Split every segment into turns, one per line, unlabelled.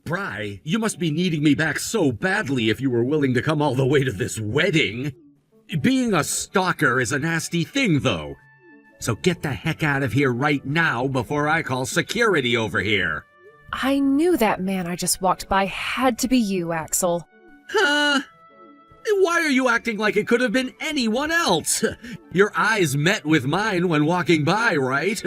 Bry, you must be needing me back so badly if you were willing to come all the way to this wedding. Being a stalker is a nasty thing, though. So get the heck out of here right now before I call security over here.
I knew that man I just walked by had to be you, Axel.
Huh? Why are you acting like it could have been anyone else? Your eyes met with mine when walking by, right?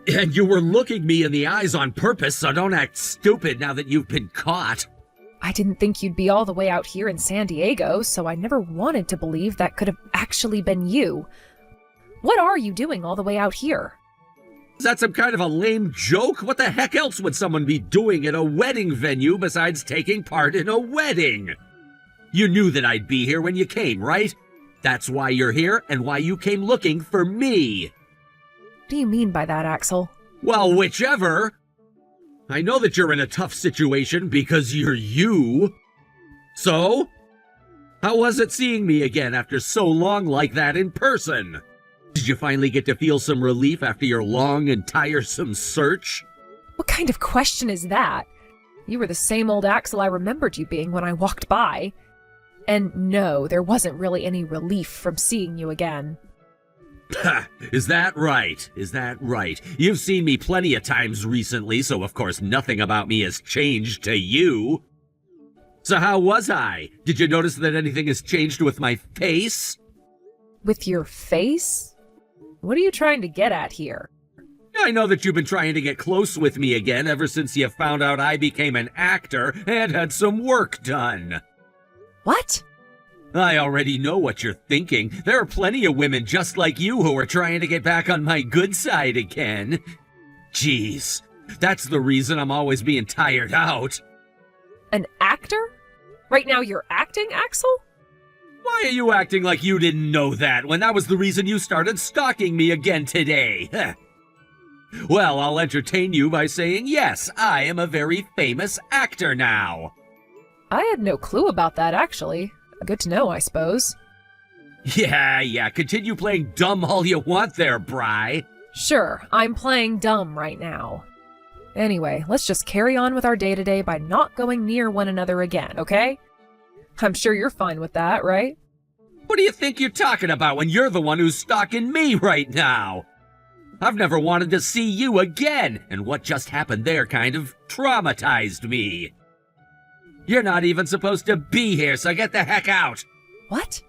And you were looking me in the eyes on purpose, so don't act stupid now that you've been caught.
I didn't think you'd be all the way out here in San Diego, so I never wanted to believe that could have actually been you. What are you doing all the way out here?
Is that some kind of a lame joke? What the heck else would someone be doing at a wedding venue besides taking part in a wedding? You knew that I'd be here when you came, right? That's why you're here and why you came looking for me.
What do you mean by that, Axel?
Well, whichever. I know that you're in a tough situation because you're you. So? How was it seeing me again after so long like that in person? Did you finally get to feel some relief after your long and tiresome search?
What kind of question is that? You were the same old Axel I remembered you being when I walked by. And no, there wasn't really any relief from seeing you again.
Ha! Is that right? Is that right? You've seen me plenty of times recently, so of course nothing about me has changed to you. So how was I? Did you notice that anything has changed with my face?
With your face? What are you trying to get at here?
I know that you've been trying to get close with me again ever since you found out I became an actor and had some work done.
What?
I already know what you're thinking. There are plenty of women just like you who are trying to get back on my good side again. Jeez, that's the reason I'm always being tired out.
An actor? Right now you're acting, Axel?
Why are you acting like you didn't know that when that was the reason you started stalking me again today? Well, I'll entertain you by saying yes, I am a very famous actor now.
I had no clue about that, actually. Good to know, I suppose.
Yeah, continue playing dumb all you want there, Bry.
Sure, I'm playing dumb right now. Anyway, let's just carry on with our day-to-day by not going near one another again, okay? I'm sure you're fine with that, right?
What do you think you're talking about when you're the one who's stalking me right now? I've never wanted to see you again, and what just happened there kind of traumatized me. You're not even supposed to be here, so get the heck out.
What?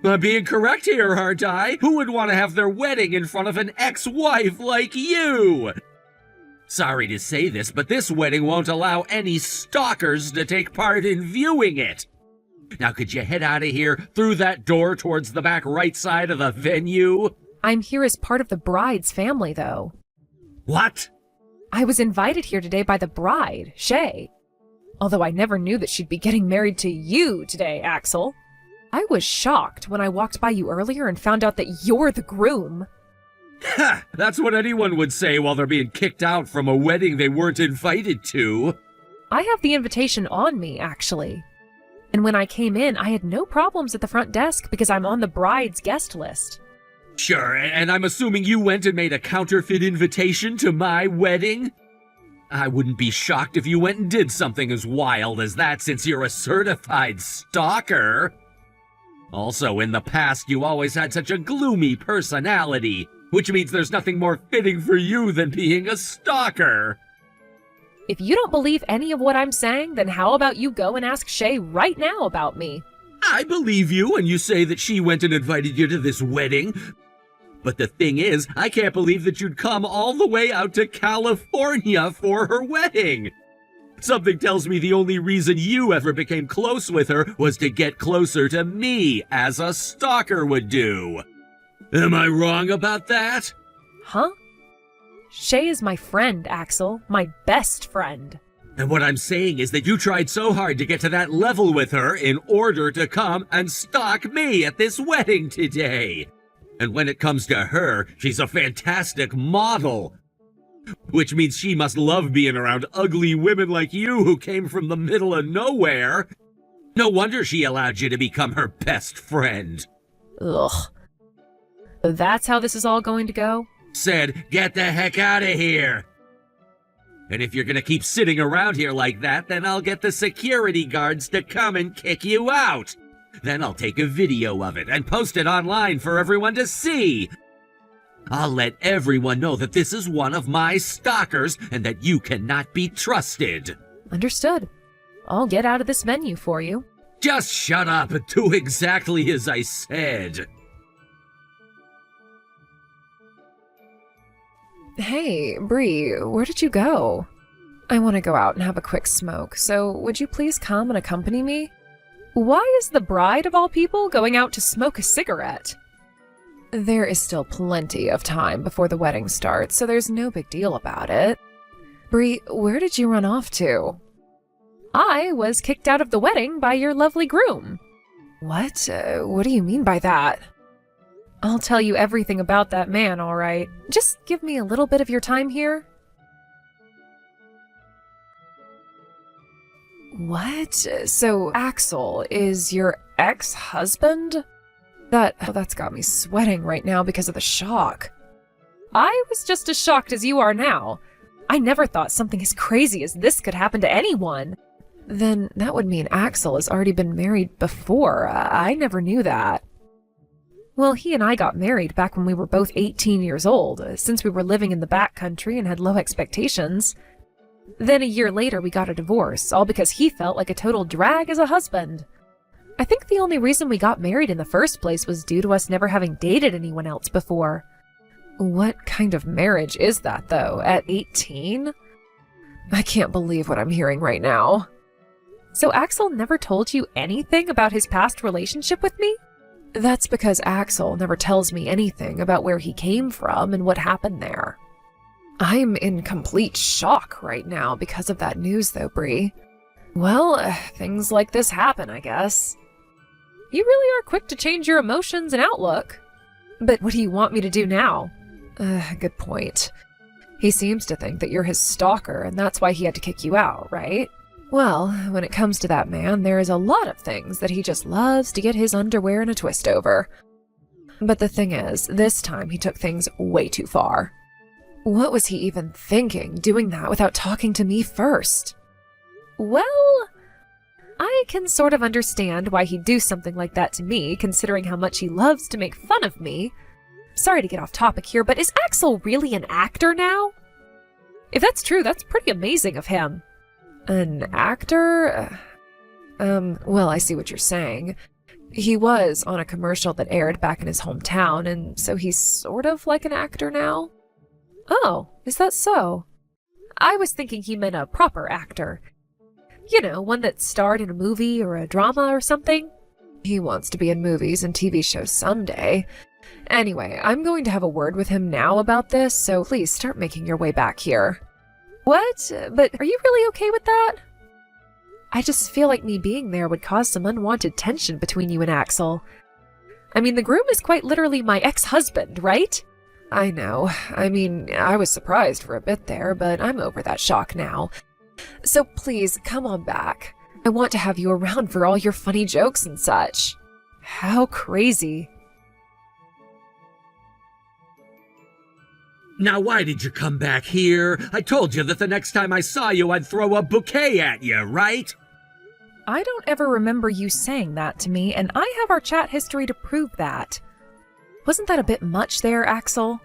I'm being correct here, aren't I? Who would want to have their wedding in front of an ex-wife like you? Sorry to say this, but this wedding won't allow any stalkers to take part in viewing it. Now could you head out of here through that door towards the back right side of the venue?
I'm here as part of the bride's family, though.
What?
I was invited here today by the bride, Shay. Although I never knew that she'd be getting married to you today, Axel. I was shocked when I walked by you earlier and found out that you're the groom.
Ha! That's what anyone would say while they're being kicked out from a wedding they weren't invited to.
I have the invitation on me, actually. And when I came in, I had no problems at the front desk because I'm on the bride's guest list.
Sure, and I'm assuming you went and made a counterfeit invitation to my wedding? I wouldn't be shocked if you went and did something as wild as that since you're a certified stalker. Also, in the past, you always had such a gloomy personality, which means there's nothing more fitting for you than being a stalker.
If you don't believe any of what I'm saying, then how about you go and ask Shay right now about me?
I believe you when you say that she went and invited you to this wedding. But the thing is, I can't believe that you'd come all the way out to California for her wedding. Something tells me the only reason you ever became close with her was to get closer to me, as a stalker would do. Am I wrong about that?
Huh? Shay is my friend, Axel. My best friend.
And what I'm saying is that you tried so hard to get to that level with her in order to come and stalk me at this wedding today. And when it comes to her, she's a fantastic model. Which means she must love being around ugly women like you who came from the middle of nowhere. No wonder she allowed you to become her best friend.
Ugh. That's how this is all going to go?
Said, get the heck out of here. And if you're gonna keep sitting around here like that, then I'll get the security guards to come and kick you out. Then I'll take a video of it and post it online for everyone to see. I'll let everyone know that this is one of my stalkers and that you cannot be trusted.
Understood. I'll get out of this venue for you.
Just shut up and do exactly as I said.
Hey, Bree, where did you go? I want to go out and have a quick smoke, so would you please come and accompany me? Why is the bride of all people going out to smoke a cigarette? There is still plenty of time before the wedding starts, so there's no big deal about it. Bree, where did you run off to? I was kicked out of the wedding by your lovely groom. What? What do you mean by that? I'll tell you everything about that man, all right. Just give me a little bit of your time here. What? So Axel is your ex-husband? That's got me sweating right now because of the shock. I was just as shocked as you are now. I never thought something as crazy as this could happen to anyone. Then that would mean Axel has already been married before. I never knew that. Well, he and I got married back when we were both 18 years old, since we were living in the backcountry and had low expectations. Then a year later we got a divorce, all because he felt like a total drag as a husband. I think the only reason we got married in the first place was due to us never having dated anyone else before. What kind of marriage is that, though, at 18? I can't believe what I'm hearing right now. So Axel never told you anything about his past relationship with me? That's because Axel never tells me anything about where he came from and what happened there. I'm in complete shock right now because of that news, though, Bree. Well, things like this happen, I guess. You really are quick to change your emotions and outlook. But what do you want me to do now? Good point. He seems to think that you're his stalker, and that's why he had to kick you out, right? Well, when it comes to that man, there is a lot of things that he just loves to get his underwear in a twist over. But the thing is, this time he took things way too far. What was he even thinking, doing that without talking to me first? Well, I can sort of understand why he'd do something like that to me, considering how much he loves to make fun of me. Sorry to get off topic here, but is Axel really an actor now? If that's true, that's pretty amazing of him. An actor? Well, I see what you're saying. He was on a commercial that aired back in his hometown, and so he's sort of like an actor now? Oh, is that so? I was thinking he meant a proper actor. You know, one that starred in a movie or a drama or something. He wants to be in movies and TV shows someday. Anyway, I'm going to have a word with him now about this, so please start making your way back here. What? But are you really okay with that? I just feel like me being there would cause some unwanted tension between you and Axel. I mean, the groom is quite literally my ex-husband, right? I know. I mean, I was surprised for a bit there, but I'm over that shock now. So please, come on back. I want to have you around for all your funny jokes and such. How crazy.
Now why did you come back here? I told you that the next time I saw you I'd throw a bouquet at you, right?
I don't ever remember you saying that to me, and I have our chat history to prove that. Wasn't that a bit much there, Axel?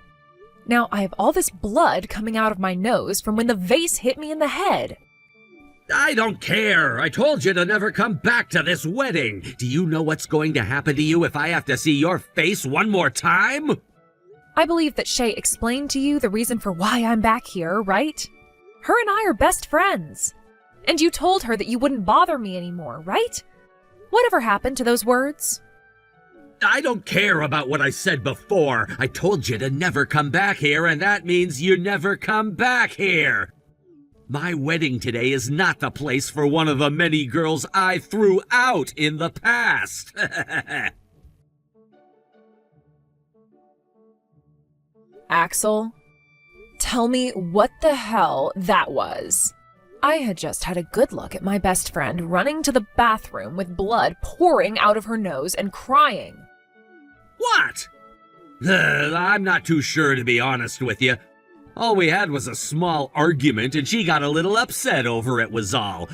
Now I have all this blood coming out of my nose from when the vase hit me in the head.
I don't care. I told you to never come back to this wedding. Do you know what's going to happen to you if I have to see your face one more time?
I believe that Shay explained to you the reason for why I'm back here, right? Her and I are best friends. And you told her that you wouldn't bother me anymore, right? Whatever happened to those words?
I don't care about what I said before. I told you to never come back here, and that means you never come back here. My wedding today is not the place for one of the many girls I threw out in the past.
Axel, tell me what the hell that was. I had just had a good look at my best friend running to the bathroom with blood pouring out of her nose and crying.
What? I'm not too sure, to be honest with you. All we had was a small argument and she got a little upset over it was all.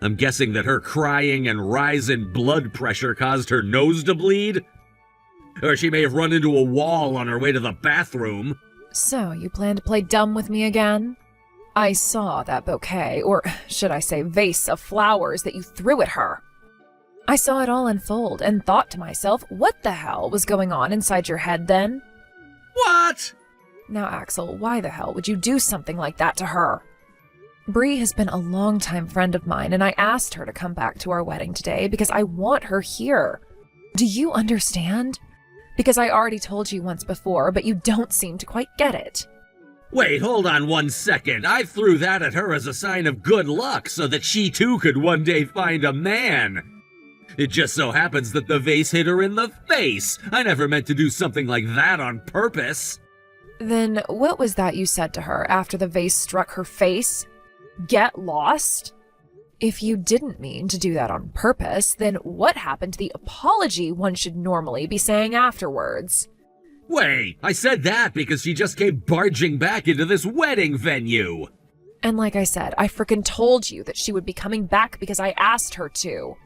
I'm guessing that her crying and rise in blood pressure caused her nose to bleed? Or she may have run into a wall on her way to the bathroom.
So, you plan to play dumb with me again? I saw that bouquet, or should I say vase of flowers that you threw at her. I saw it all unfold and thought to myself, what the hell was going on inside your head then?
What?
Now, Axel, why the hell would you do something like that to her? Bree has been a longtime friend of mine, and I asked her to come back to our wedding today because I want her here. Do you understand? Because I already told you once before, but you don't seem to quite get it.
Wait, hold on 1 second. I threw that at her as a sign of good luck so that she too could one day find a man. It just so happens that the vase hit her in the face. I never meant to do something like that on purpose.
Then what was that you said to her after the vase struck her face? Get lost? If you didn't mean to do that on purpose, then what happened to the apology one should normally be saying afterwards?
Wait, I said that because she just came barging back into this wedding venue.
And like I said, I frickin' told you that she would be coming back because I asked her to.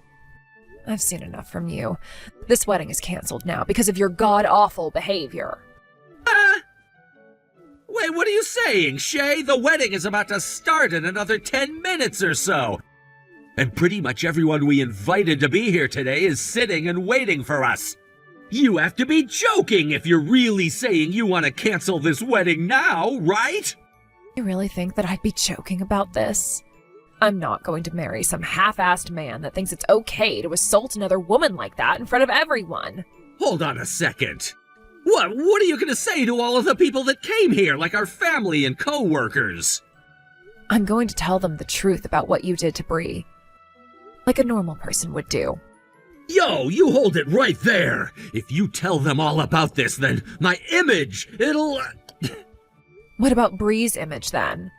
I've seen enough from you. This wedding is canceled now because of your god-awful behavior.
Wait, what are you saying, Shay? The wedding is about to start in another 10 minutes or so. And pretty much everyone we invited to be here today is sitting and waiting for us. You have to be joking if you're really saying you want to cancel this wedding now, right?
You really think that I'd be joking about this? I'm not going to marry some half-assed man that thinks it's okay to assault another woman like that in front of everyone.
Hold on a second. What are you going to say to all of the people that came here, like our family and co-workers?
I'm going to tell them the truth about what you did to Bree. Like a normal person would do.
Yo, you hold it right there! If you tell them all about this, then my image, it'll...
What about Bree's image, then?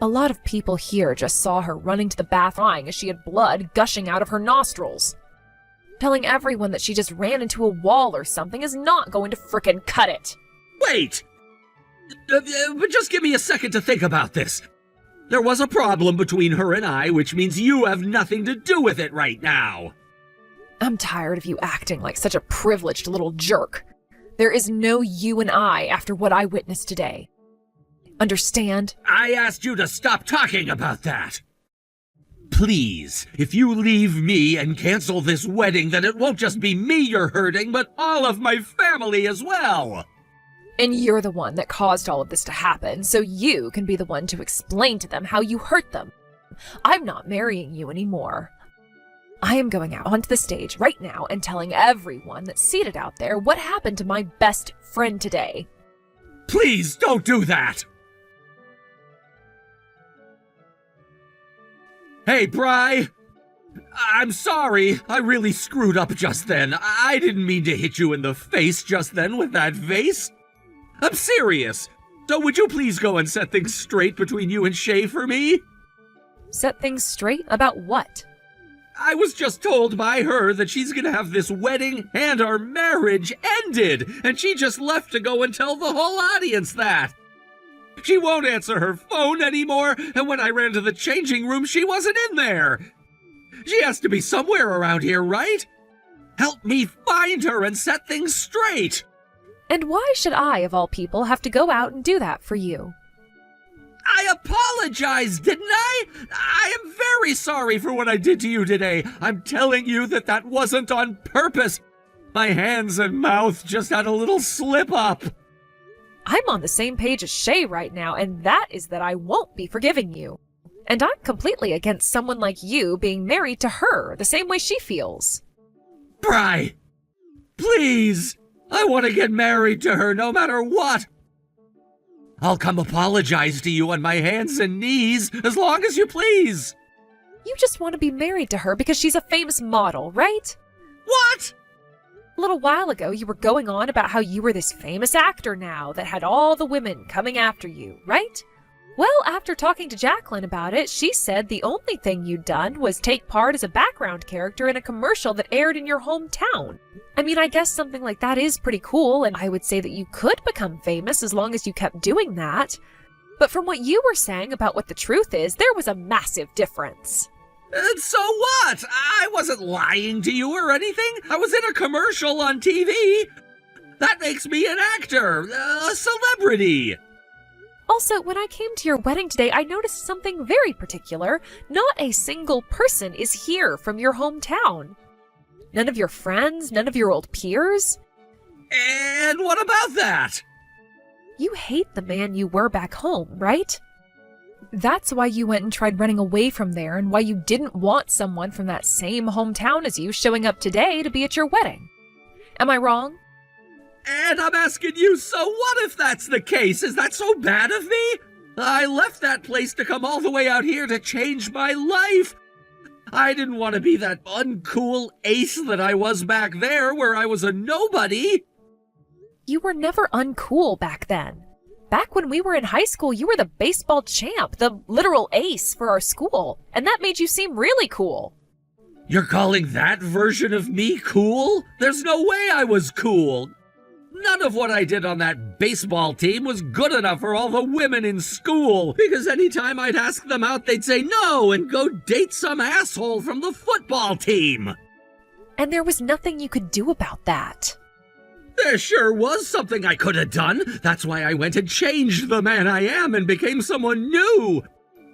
A lot of people here just saw her running to the bath crying as she had blood gushing out of her nostrils. Telling everyone that she just ran into a wall or something is not going to frickin' cut it.
Wait! But just give me a second to think about this. There was a problem between her and I, which means you have nothing to do with it right now.
I'm tired of you acting like such a privileged little jerk. There is no you and I after what I witnessed today. Understand?
I asked you to stop talking about that. Please, if you leave me and cancel this wedding, then it won't just be me you're hurting, but all of my family as well.
And you're the one that caused all of this to happen, so you can be the one to explain to them how you hurt them. I'm not marrying you anymore. I am going out onto the stage right now and telling everyone that's seated out there what happened to my best friend today.
Please don't do that! Hey, Bri! I'm sorry. I really screwed up just then. I didn't mean to hit you in the face just then with that vase. I'm serious. So would you please go and set things straight between you and Shay for me?
Set things straight? About what?
I was just told by her that she's gonna have this wedding and our marriage ended, and she just left to go and tell the whole audience that. She won't answer her phone anymore, and when I ran to the changing room, she wasn't in there. She has to be somewhere around here, right? Help me find her and set things straight.
And why should I, of all people, have to go out and do that for you?
I apologized, didn't I? I am very sorry for what I did to you today. I'm telling you that that wasn't on purpose. My hands and mouth just had a little slip up.
I'm on the same page as Shay right now, and that is that I won't be forgiving you. And I'm completely against someone like you being married to her the same way she feels.
Bri, please, I want to get married to her no matter what. I'll come apologize to you on my hands and knees as long as you please.
You just want to be married to her because she's a famous model, right?
What?
A little while ago, you were going on about how you were this famous actor now that had all the women coming after you, right? Well, after talking to Jacqueline about it, she said the only thing you'd done was take part as a background character in a commercial that aired in your hometown. I mean, I guess something like that is pretty cool, and I would say that you could become famous as long as you kept doing that. But from what you were saying about what the truth is, there was a massive difference.
And so what? I wasn't lying to you or anything. I was in a commercial on TV. That makes me an actor, a celebrity.
Also, when I came to your wedding today, I noticed something very particular. Not a single person is here from your hometown. None of your friends, none of your old peers.
And what about that?
You hate the man you were back home, right? That's why you went and tried running away from there, and why you didn't want someone from that same hometown as you showing up today to be at your wedding. Am I wrong?
And I'm asking you, so what if that's the case? Is that so bad of me? I left that place to come all the way out here to change my life. I didn't want to be that uncool ace that I was back there, where I was a nobody.
You were never uncool back then. Back when we were in high school, you were the baseball champ, the literal ace for our school, and that made you seem really cool.
You're calling that version of me cool? There's no way I was cool. None of what I did on that baseball team was good enough for all the women in school, because anytime I'd ask them out, they'd say no and go date some asshole from the football team.
And there was nothing you could do about that.
There sure was something I could have done. That's why I went and changed the man I am and became someone new.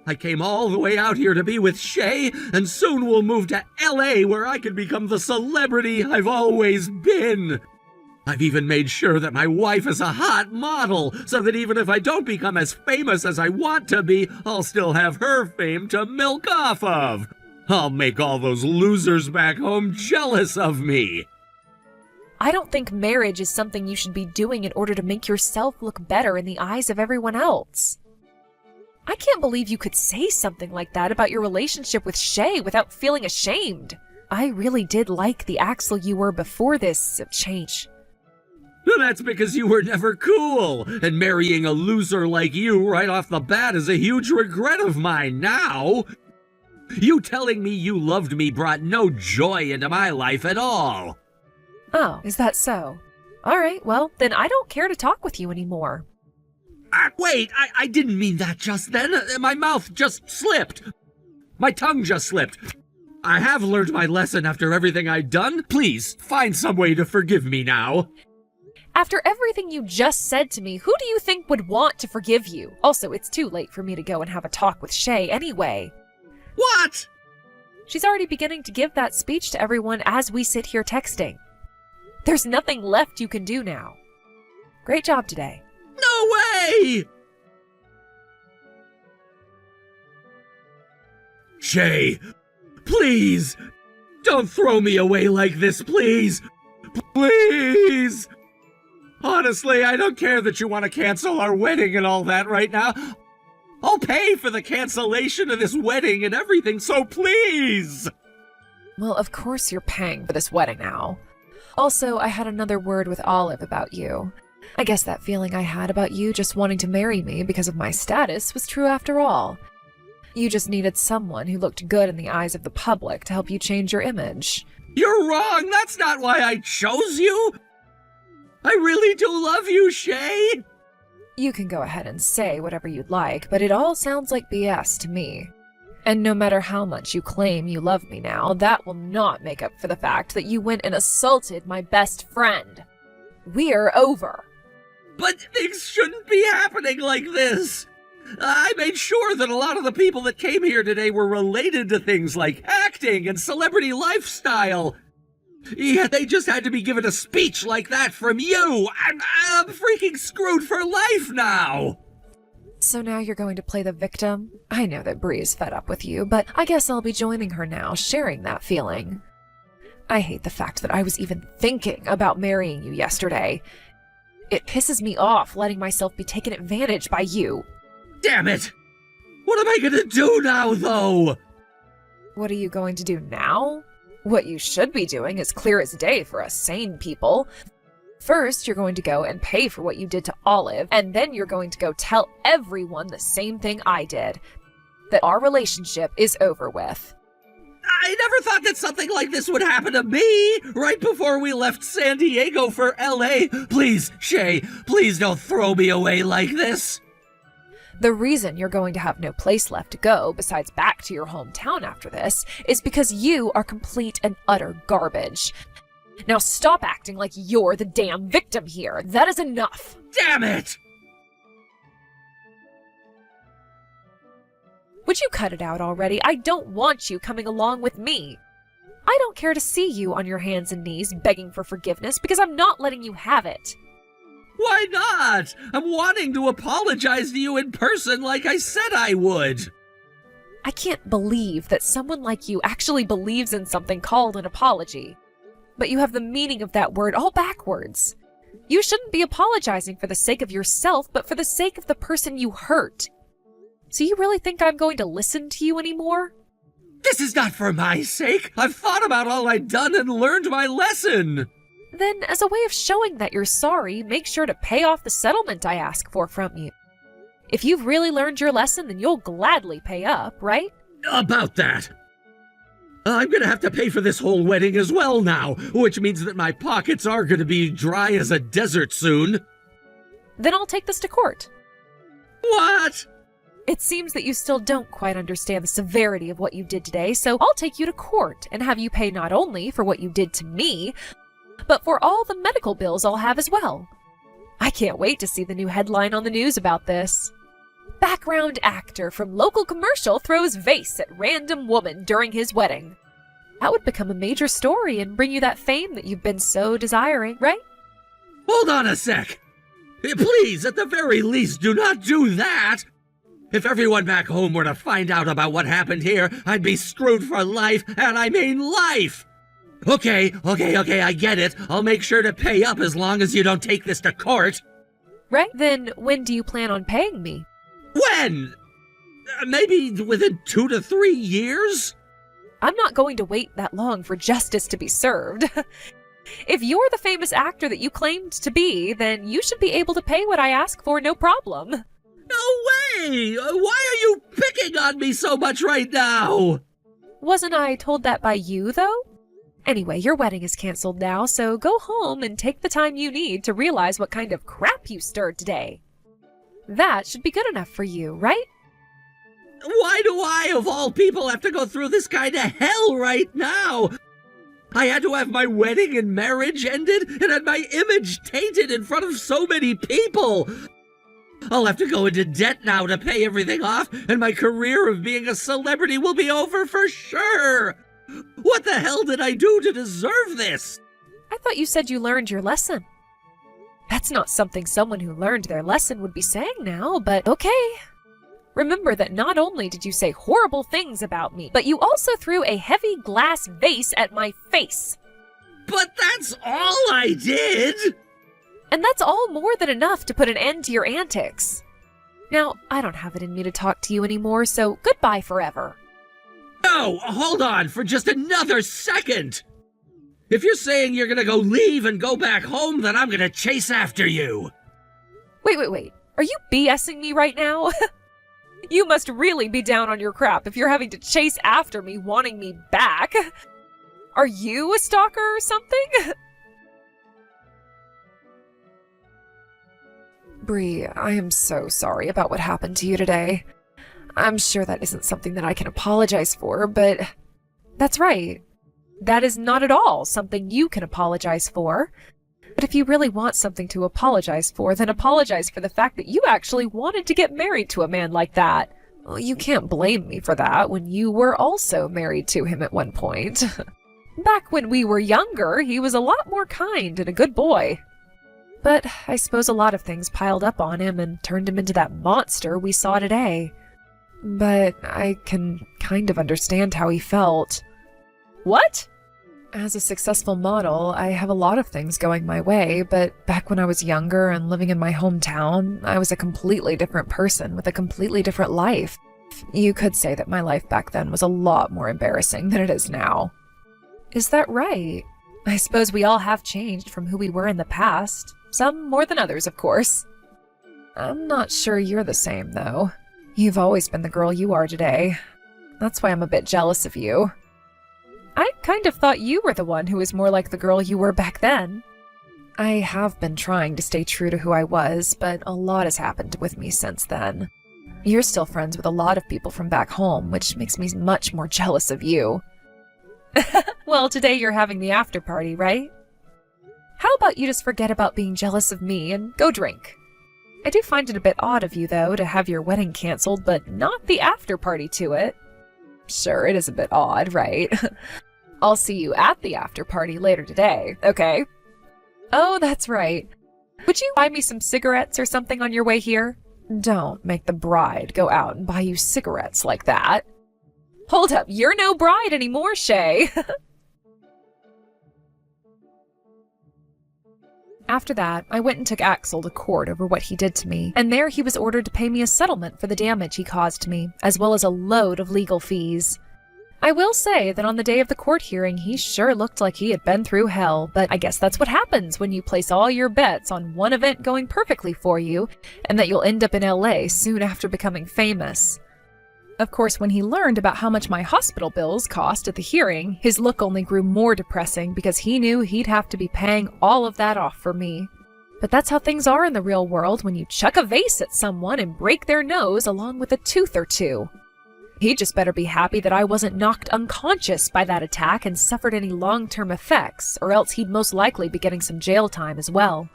I came all the way out here to be with Shay, and soon we'll move to LA where I can become the celebrity I've always been. I've even made sure that my wife is a hot model, so that even if I don't become as famous as I want to be, I'll still have her fame to milk off of. I'll make all those losers back home jealous of me.
I don't think marriage is something you should be doing in order to make yourself look better in the eyes of everyone else. I can't believe you could say something like that about your relationship with Shay without feeling ashamed. I really did like the Axel you were before this change.
That's because you were never cool, and marrying a loser like you right off the bat is a huge regret of mine now. You telling me you loved me brought no joy into my life at all.
Oh, is that so? All right, well, then I don't care to talk with you anymore.
Wait, I didn't mean that just then. My mouth just slipped. My tongue just slipped. I have learned my lesson after everything I'd done. Please, find some way to forgive me now.
After everything you just said to me, who do you think would want to forgive you? Also, it's too late for me to go and have a talk with Shay anyway.
What?
She's already beginning to give that speech to everyone as we sit here texting. There's nothing left you can do now. Great job today.
No way! Shay, please, don't throw me away like this, please. Please! Honestly, I don't care that you want to cancel our wedding and all that right now. I'll pay for the cancellation of this wedding and everything, so please!
Well, of course you're paying for this wedding now. Also, I had another word with Olive about you. I guess that feeling I had about you just wanting to marry me because of my status was true after all. You just needed someone who looked good in the eyes of the public to help you change your image.
You're wrong! That's not why I chose you! I really do love you, Shay!
You can go ahead and say whatever you'd like, but it all sounds like BS to me. And no matter how much you claim you love me now, that will not make up for the fact that you went and assaulted my best friend. We're over.
But things shouldn't be happening like this! I made sure that a lot of the people that came here today were related to things like acting and celebrity lifestyle. Yeah, they just had to be given a speech like that from you. I'm freaking screwed for life now.
So now you're going to play the victim? I know that Bree is fed up with you, but I guess I'll be joining her now, sharing that feeling. I hate the fact that I was even thinking about marrying you yesterday. It pisses me off letting myself be taken advantage by you.
Damn it! What am I gonna do now, though?
What are you going to do now? What you should be doing is clear as day for us sane people. First, you're going to go and pay for what you did to Olive, and then you're going to go tell everyone the same thing I did, that our relationship is over with.
I never thought that something like this would happen to me right before we left San Diego for LA. Please, Shay, please don't throw me away like this.
The reason you're going to have no place left to go besides back to your hometown after this is because you are complete and utter garbage. Now stop acting like you're the damn victim here. That is enough.
Damn it!
Would you cut it out already? I don't want you coming along with me. I don't care to see you on your hands and knees begging for forgiveness because I'm not letting you have it.
Why not? I'm wanting to apologize to you in person like I said I would.
I can't believe that someone like you actually believes in something called an apology. But you have the meaning of that word all backwards. You shouldn't be apologizing for the sake of yourself, but for the sake of the person you hurt. So you really think I'm going to listen to you anymore?
This is not for my sake. I've thought about all I'd done and learned my lesson.
Then, as a way of showing that you're sorry, make sure to pay off the settlement I ask for from you. If you've really learned your lesson, then you'll gladly pay up, right?
About that. I'm gonna have to pay for this whole wedding as well now, which means that my pockets are gonna be dry as a desert soon.
Then I'll take this to court.
What?
It seems that you still don't quite understand the severity of what you did today, so I'll take you to court and have you pay not only for what you did to me, but for all the medical bills I'll have as well. I can't wait to see the new headline on the news about this. Background actor from local commercial throws vase at random woman during his wedding. That would become a major story and bring you that fame that you've been so desiring, right?
Hold on a sec. Please, at the very least, do not do that. If everyone back home were to find out about what happened here, I'd be screwed for life, and I mean life. Okay, I get it. I'll make sure to pay up as long as you don't take this to court.
Right? Then when do you plan on paying me?
When? Maybe within 2 to 3 years?
I'm not going to wait that long for justice to be served. If you're the famous actor that you claimed to be, then you should be able to pay what I ask for, no problem.
No way! Why are you picking on me so much right now?
Wasn't I told that by you, though? Anyway, your wedding is canceled now, so go home and take the time you need to realize what kind of crap you stirred today. That should be good enough for you, right?
Why do I, of all people, have to go through this kind of hell right now? I had to have my wedding and marriage ended and had my image tainted in front of so many people. I'll have to go into debt now to pay everything off, and my career of being a celebrity will be over for sure. What the hell did I do to deserve this?
I thought you said you learned your lesson. That's not something someone who learned their lesson would be saying now, but okay. Remember that not only did you say horrible things about me, but you also threw a heavy glass vase at my face.
But that's all I did!
And that's all more than enough to put an end to your antics. Now, I don't have it in me to talk to you anymore, so goodbye forever.
No, hold on for just another second! If you're saying you're gonna go leave and go back home, then I'm gonna chase after you!
Wait. Are you BSing me right now? You must really be down on your crap if you're having to chase after me wanting me back. Are you a stalker or something? Bree, I am so sorry about what happened to you today. I'm sure that isn't something that I can apologize for, but that's right. That is not at all something you can apologize for. But if you really want something to apologize for, then apologize for the fact that you actually wanted to get married to a man like that. Well, you can't blame me for that when you were also married to him at one point. Back when we were younger, he was a lot more kind and a good boy. But I suppose a lot of things piled up on him and turned him into that monster we saw today. But I can kind of understand how he felt. What? As a successful model, I have a lot of things going my way, but back when I was younger and living in my hometown, I was a completely different person with a completely different life. You could say that my life back then was a lot more embarrassing than it is now. Is that right? I suppose we all have changed from who we were in the past. Some more than others, of course. I'm not sure you're the same, though. You've always been the girl you are today. That's why I'm a bit jealous of you. I kind of thought you were the one who was more like the girl you were back then. I have been trying to stay true to who I was, but a lot has happened with me since then. You're still friends with a lot of people from back home, which makes me much more jealous of you. Well, today you're having the after party, right? How about you just forget about being jealous of me and go drink? I do find it a bit odd of you, though, to have your wedding canceled, but not the after party to it. Sure, it is a bit odd, right? I'll see you at the after party later today, okay? Oh, that's right. Would you buy me some cigarettes or something on your way here? Don't make the bride go out and buy you cigarettes like that. Hold up, you're no bride anymore, Shay. After that, I went and took Axel to court over what he did to me, and there he was ordered to pay me a settlement for the damage he caused me, as well as a load of legal fees. I will say that on the day of the court hearing, he sure looked like he had been through hell, but I guess that's what happens when you place all your bets on one event going perfectly for you, and that you'll end up in LA soon after becoming famous. Of course, when he learned about how much my hospital bills cost at the hearing, his look only grew more depressing because he knew he'd have to be paying all of that off for me. But that's how things are in the real world when you chuck a vase at someone and break their nose along with a tooth or two. He'd just better be happy that I wasn't knocked unconscious by that attack and suffered any long-term effects, or else he'd most likely be getting some jail time as well.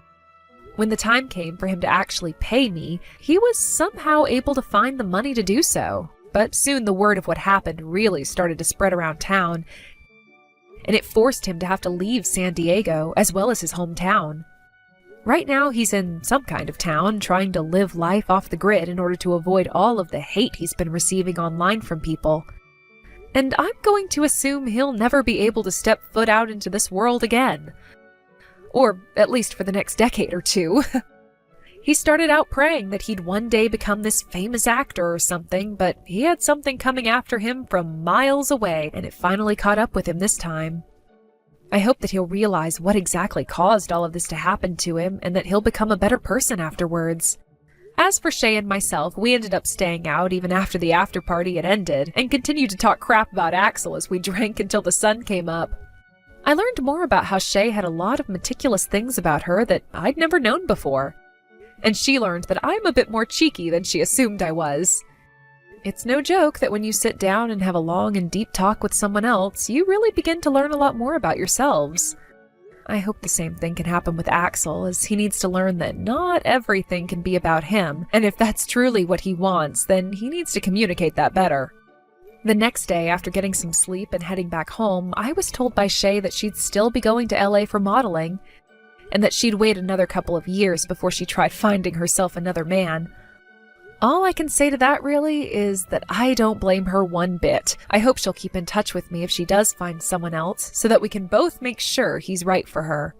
When the time came for him to actually pay me, he was somehow able to find the money to do so. But soon the word of what happened really started to spread around town, and it forced him to have to leave San Diego as well as his hometown. Right now he's in some kind of town trying to live life off the grid in order to avoid all of the hate he's been receiving online from people. And I'm going to assume he'll never be able to step foot out into this world again. Or at least for the next decade or two. He started out praying that he'd one day become this famous actor or something, but he had something coming after him from miles away, and it finally caught up with him this time. I hope that he'll realize what exactly caused all of this to happen to him, and that he'll become a better person afterwards. As for Shay and myself, we ended up staying out even after the after party had ended, and continued to talk crap about Axel as we drank until the sun came up. I learned more about how Shay had a lot of meticulous things about her that I'd never known before. And she learned that I'm a bit more cheeky than she assumed I was. It's no joke that when you sit down and have a long and deep talk with someone else, you really begin to learn a lot more about yourselves. I hope the same thing can happen with Axel, as he needs to learn that not everything can be about him, and if that's truly what he wants, then he needs to communicate that better. The next day, after getting some sleep and heading back home, I was told by Shay that she'd still be going to LA for modeling, and that she'd wait another couple of years before she tried finding herself another man. All I can say to that really is that I don't blame her one bit. I hope she'll keep in touch with me if she does find someone else, so that we can both make sure he's right for her.